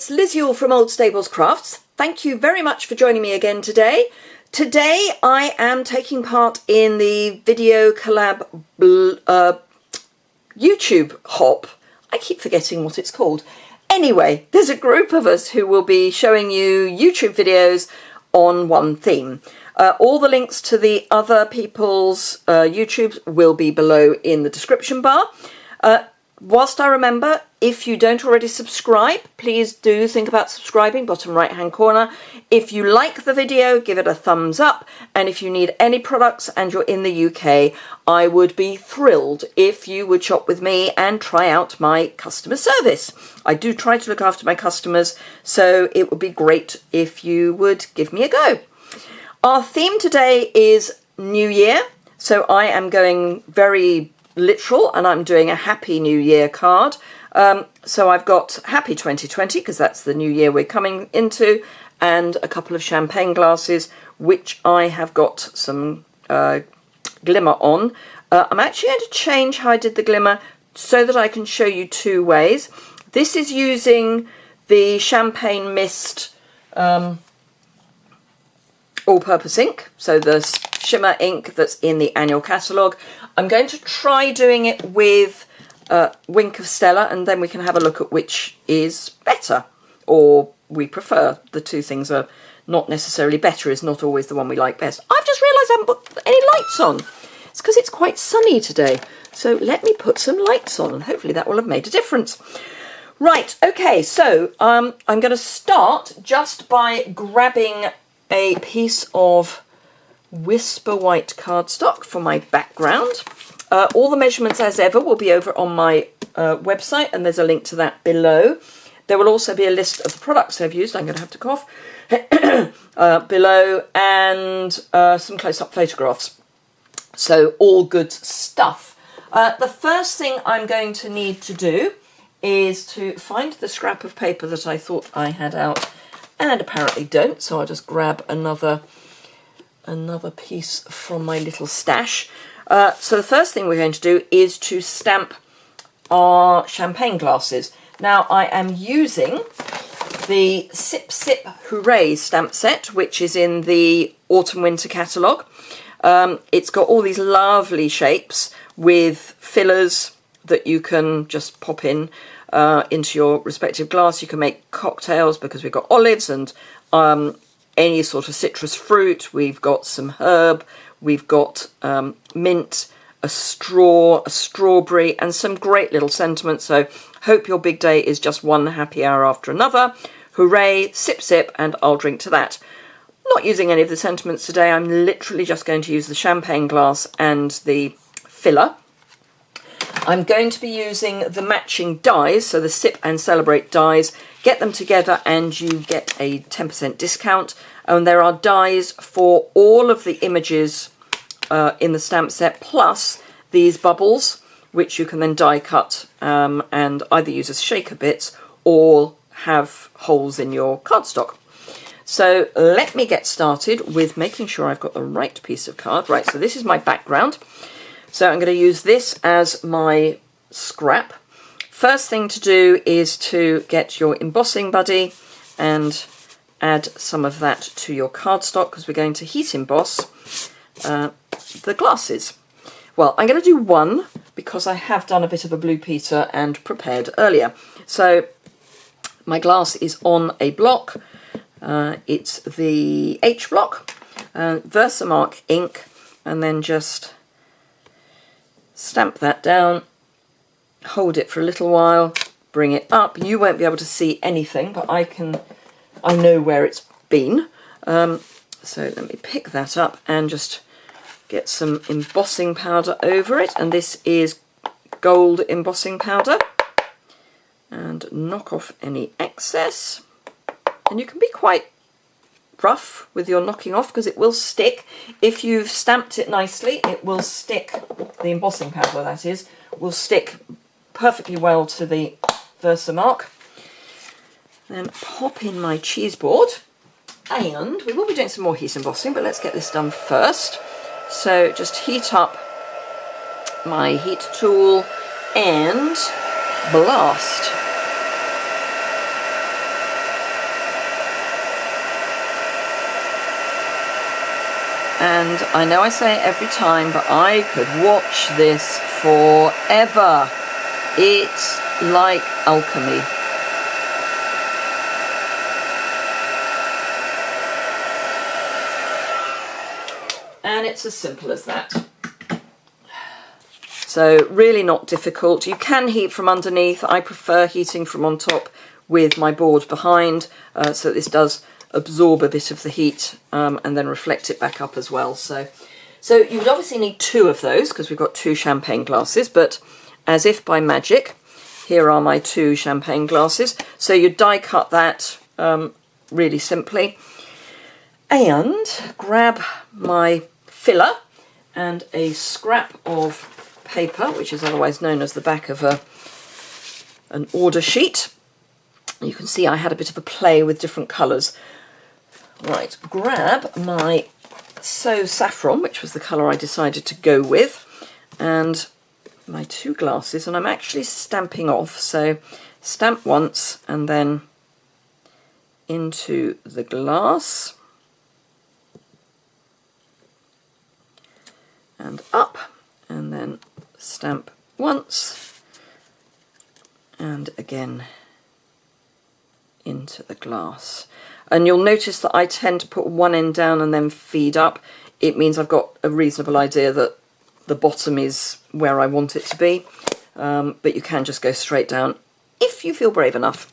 it's Liz Yuille from Old Stables Crafts. Thank you very much for joining me again today. Today I am taking part in the video collab YouTube hop. I keep forgetting what it's called. Anyway, there's a group of us who will be showing you YouTube videos on one theme. All the links to the other people's YouTubes will be below in the description bar. Whilst I remember, if you don't already subscribe, please do think about subscribing, bottom right hand corner. If you like the video, give it a thumbs up. And if you need any products and you're in the UK, I would be thrilled if you would shop with me and try out my customer service. I do try to look after my customers, so it would be great if you would give me a go. Our theme today is New Year, so I am going very literal and I'm doing a Happy New Year card. So I've got Happy 2020 because that's the new year we're coming into, and a couple of champagne glasses which I have got some glimmer on. I'm actually going to change how I did the glimmer so that I can show you two ways. This is using the Champagne Mist all-purpose ink, so the shimmer ink that's in the annual catalogue. I'm going to try doing it with Wink of Stella, and then we can have a look at which is better, or we prefer. The two things are not necessarily better, is not always the one we like best. I've just realised I haven't put any lights on. It's because it's quite sunny today, so let me put some lights on and hopefully that will have made a difference. Right, okay, so I'm going to start just by grabbing a piece of Whisper White cardstock for my background. All the measurements as ever will be over on my website, and there's a link to that below. There will also be a list of the products I've used. I'm going to have to cough below, and some close-up photographs. So all good stuff. The first thing I'm going to need to do is to find the scrap of paper that I thought I had out and apparently don't, so I'll just grab another piece from my little stash. So the first thing we're going to do is to stamp our champagne glasses. Now I am using the Sip Sip Hooray stamp set, which is in the Autumn Winter catalogue. It's got all these lovely shapes with fillers that you can just pop in into your respective glass. You can make cocktails because we've got olives and any sort of citrus fruit. We've got some herb, we've got mint, a straw, a strawberry, and some great little sentiments. So hope your big day is just one happy hour after another. Hooray, sip sip, and I'll drink to that. Not using any of the sentiments today. I'm literally just going to use the champagne glass and the filler. I'm going to be using the matching dies, so the Sip and Celebrate dies. Get them together and you get a 10% discount. And there are dies for all of the images in the stamp set, plus these bubbles, which you can then die cut and either use as shaker bits or have holes in your cardstock. So let me get started with making sure I've got the right piece of card. Right, so this is my background. So I'm going to use this as my scrap. First thing to do is to get your embossing buddy and add some of that to your cardstock, because we're going to heat emboss the glasses. Well, I'm going to do one because I have done a bit of a Blue Peter and prepared earlier. So my glass is on a block. It's the H block, Versamark ink, and then just stamp that down, hold it for a little while, bring it up. You won't be able to see anything, but I know where it's been. So let me pick that up and just get some embossing powder over it. And this is gold embossing powder. And knock off any excess. And you can be quite rough with your knocking off because it will stick. If you've stamped it nicely, it will stick. The embossing powder, that is, will stick perfectly well to the Versamark. Then pop in my cheese board, and we will be doing some more heat embossing, but let's get this done first. So just heat up my heat tool and blast. And I know I say it every time, but I could watch this forever. It's like alchemy. And it's as simple as that. So really not difficult. You can heat from underneath. I prefer heating from on top with my board behind, so this does absorb a bit of the heat and then reflect it back up as well. So you would obviously need 2 of those because we've got 2 champagne glasses, but as if by magic, here are my 2 champagne glasses. So you die cut that really simply, and grab my filler and a scrap of paper, which is otherwise known as the back of an order sheet. You can see I had a bit of a play with different colours. Right, grab my So Saffron, which was the colour I decided to go with, and my 2 glasses, and I'm actually stamping off, so stamp once and then into the glass and up, and then stamp once and again into the glass. And you'll notice that I tend to put one end down and then feed up. It means I've got a reasonable idea that the bottom is where I want it to be, but you can just go straight down if you feel brave enough.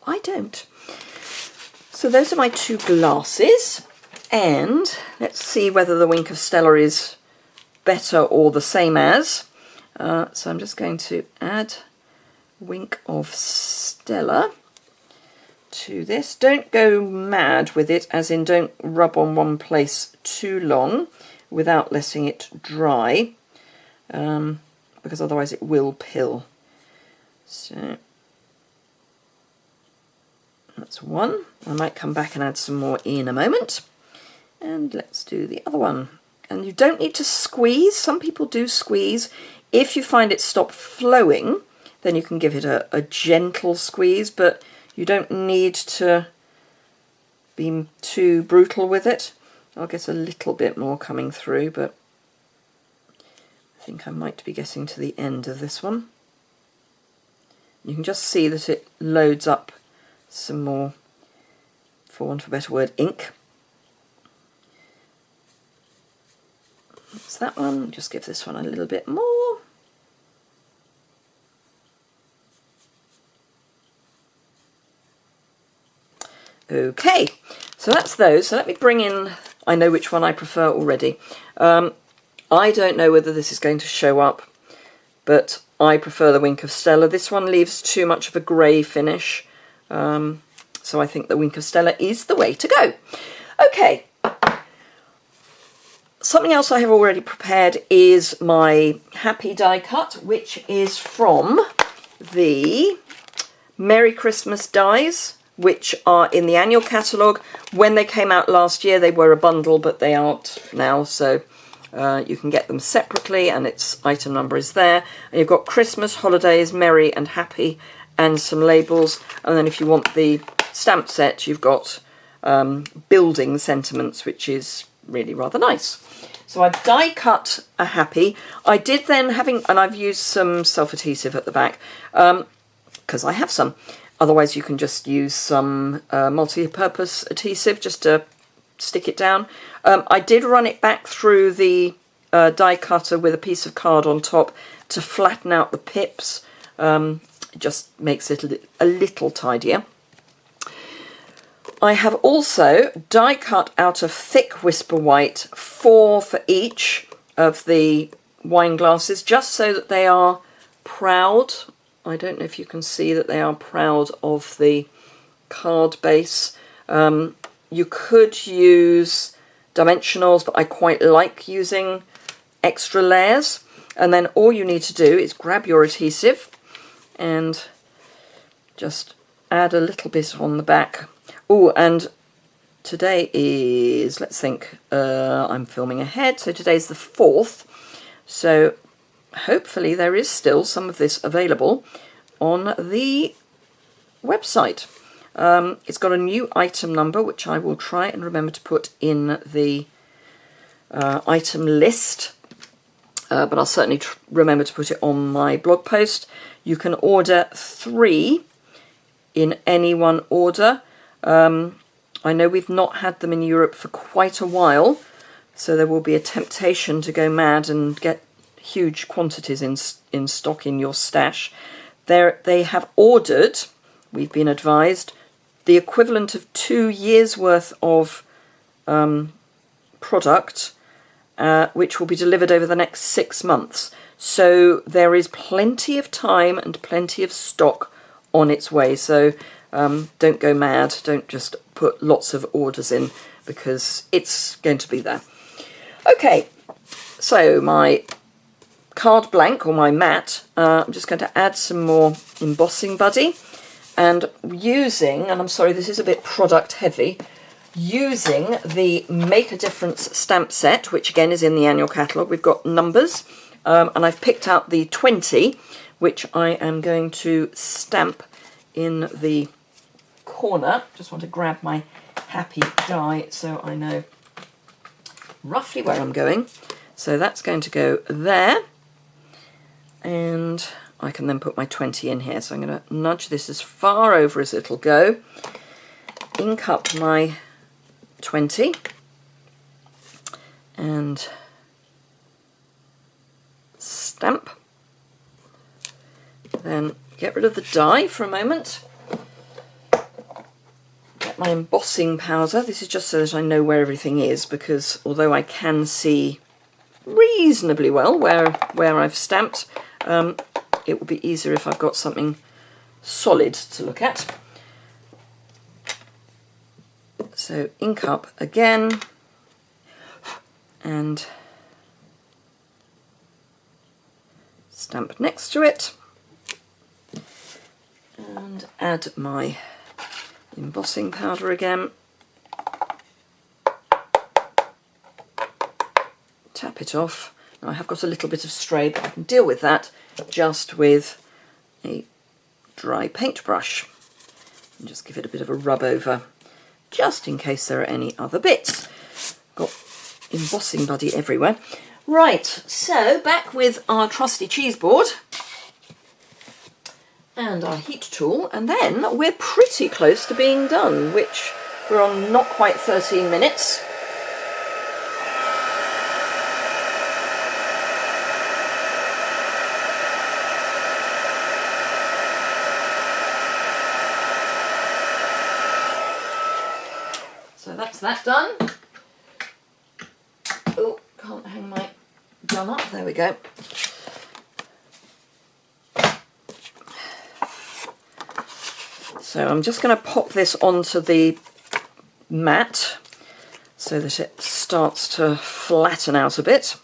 I don't. So those are my 2 glasses, and let's see whether the Wink of Stella is better or the same as. So I'm just going to add Wink of Stella to this. Don't go mad with it, as in don't rub on one place too long without letting it dry, because otherwise it will pill. So that's one. I might come back and add some more in a moment. And let's do the other one. And you don't need to squeeze. Some people do squeeze. If you find it stop flowing, then you can give it a gentle squeeze, but you don't need to be too brutal with it. I'll get a little bit more coming through, but I think I might be getting to the end of this one. You can just see that it loads up some more, for want of a better word, ink. That's that one. Just give this one a little bit more. Okay, so that's those. So let me bring in, I know which one I prefer already. I don't know whether this is going to show up, but I prefer the Wink of Stella. This one leaves too much of a grey finish, so I think the Wink of Stella is the way to go. Okay, something else I have already prepared is my Happy die cut, which is from the Merry Christmas dies, which are in the annual catalogue. When they came out last year, they were a bundle, but they aren't now, so you can get them separately, and its item number is there. And you've got Christmas, Holidays, Merry and Happy, and some labels. And then if you want the stamp set, you've got Building Sentiments, which is really rather nice. So I've die cut a Happy. I did then, and I've used some self-adhesive at the back, because I have some. Otherwise, you can just use some multi-purpose adhesive just to stick it down. I did run it back through the die cutter with a piece of card on top to flatten out the pips. It just makes it a little tidier. I have also die cut out of thick Whisper White, 4 for each of the wine glasses, just so that they are proud. I don't know if you can see that they are proud of the card base. You could use dimensionals, but I quite like using extra layers. And then all you need to do is grab your adhesive and just add a little bit on the back. Oh, and today is, let's think, I'm filming ahead, so today's the 4th. So hopefully there is still some of this available on the website. It's got a new item number, which I will try and remember to put in the item list, but I'll certainly remember to put it on my blog post. You can order 3 in any one order. I know we've not had them in Europe for quite a while, so there will be a temptation to go mad and get huge quantities in stock in your stash. They have ordered, we've been advised, the equivalent of 2 years worth of product, which will be delivered over the next 6 months. So there is plenty of time and plenty of stock on its way. So don't go mad. Don't just put lots of orders in, because it's going to be there. Okay, so my card blank, or my mat, I'm just going to add some more embossing buddy, and using, and I'm sorry this is a bit product heavy, using the Make a Difference stamp set, which again is in the annual catalogue. We've got numbers, and I've picked out the 20, which I am going to stamp in the corner. Just want to grab my happy die so I know roughly where I'm going. So that's going to go there, and I can then put my 20 in here. So I'm going to nudge this as far over as it'll go, ink up my 20, and stamp. Then get rid of the die for a moment. Get my embossing powder. This is just so that I know where everything is, because although I can see reasonably well where I've stamped, it will be easier if I've got something solid to look at. So ink up again, and stamp next to it, and add my embossing powder again. Tap it off. Now I have got a little bit of stray, but I can deal with that just with a dry paintbrush, and just give it a bit of a rub over, just in case there are any other bits. Got embossing buddy everywhere. Right, so back with our trusty cheese board and our heat tool, and then we're pretty close to being done, which we're on not quite 13 minutes. So that's that done. Oh, can't hang my gun up. There we go. So I'm just going to pop this onto the mat so that it starts to flatten out a bit.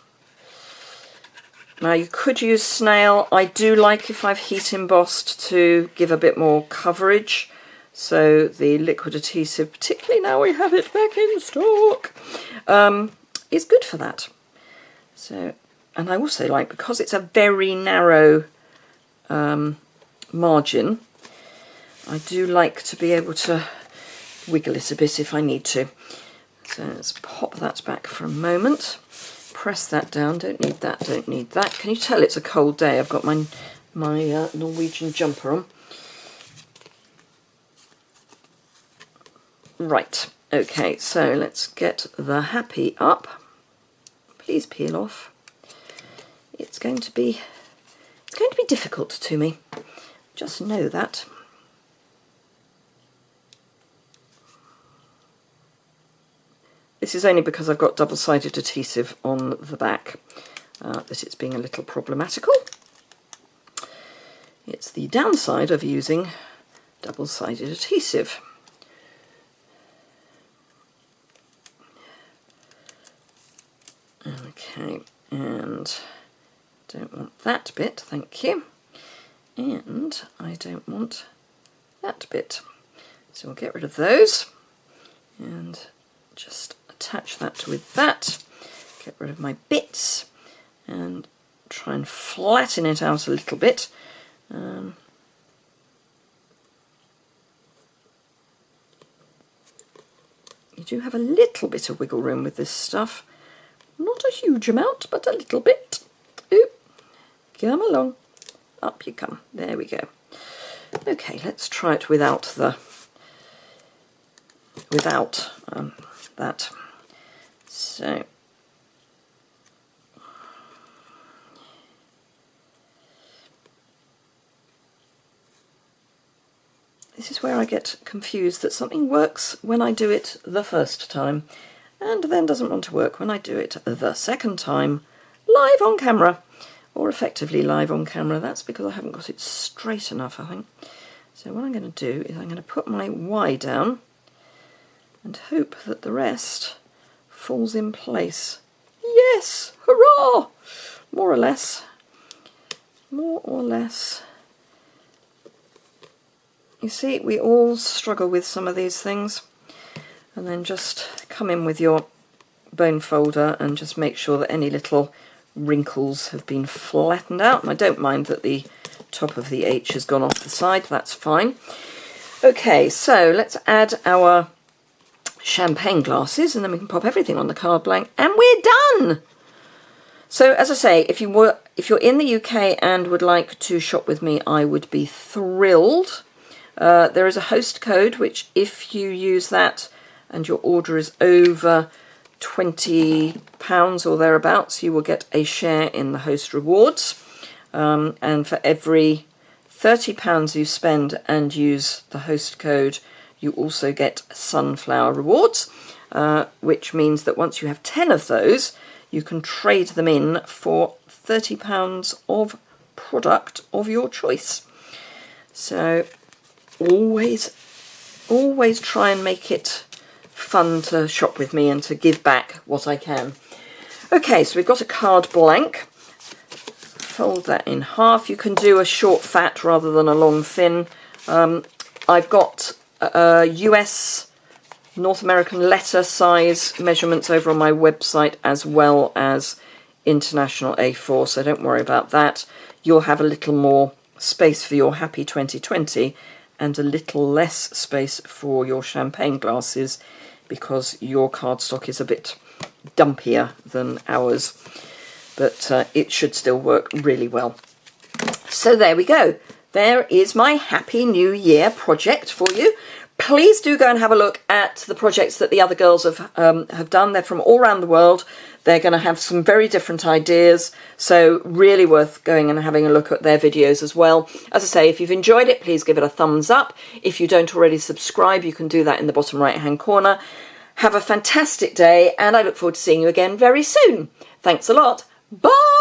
Now you could use snail. I do like, if I've heat embossed, to give a bit more coverage. So the liquid adhesive, particularly now we have it back in stock, is good for that. So, and I also like, because it's a very narrow margin, I do like to be able to wiggle it a bit if I need to. So let's pop that back for a moment. Press that down. Don't need that, don't need that. Can you tell it's a cold day? I've got my Norwegian jumper on. Right, okay, so let's get the happy up. Please peel off. It's going to be difficult to me. Just know that. This is only because I've got double-sided adhesive on the back that it's being a little problematical. It's the downside of using double-sided adhesive. Okay, and don't want that bit, thank you. And I don't want that bit. So we'll get rid of those and just attach that with that. Get rid of my bits and try and flatten it out a little bit. You do have a little bit of wiggle room with this stuff. Not a huge amount, but a little bit. Ooh, come along. Up you come. There we go. Okay, let's try it without that. So this is where I get confused, that something works when I do it the first time and then doesn't want to work when I do it the second time live on camera, or effectively live on camera. That's because I haven't got it straight enough, I think. So what I'm going to do is I'm going to put my Y down and hope that the rest falls in place. Yes! Hurrah! More or less. More or less. You see, we all struggle with some of these things. And then just come in with your bone folder and just make sure that any little wrinkles have been flattened out. And I don't mind that the top of the H has gone off the side, that's fine. Okay, so let's add our champagne glasses and then we can pop everything on the card blank and we're done! So as I say, if you're in the UK and would like to shop with me, I would be thrilled. There is a host code which, if you use that and your order is over £20 or thereabouts, you will get a share in the host rewards. And for every £30 you spend and use the host code, you also get sunflower rewards, which means that once you have 10 of those, you can trade them in for £30 of product of your choice. So always try and make it fun to shop with me and to give back what I can. Okay, so we've got a card blank. Fold that in half. You can do a short fat rather than a long thin. I've got US North American letter size measurements over on my website, as well as international A4, so don't worry about that. You'll have a little more space for your Happy 2020 and a little less space for your champagne glasses because your cardstock is a bit dumpier than ours, but it should still work really well. So there we go. There is my Happy New Year project for you. Please do go and have a look at the projects that the other girls have done. They're from all around the world. They're going to have some very different ideas, so really worth going and having a look at their videos as well. As I say, if you've enjoyed it, please give it a thumbs up. If you don't already subscribe, you can do that in the bottom right-hand corner. Have a fantastic day, and I look forward to seeing you again very soon. Thanks a lot. Bye!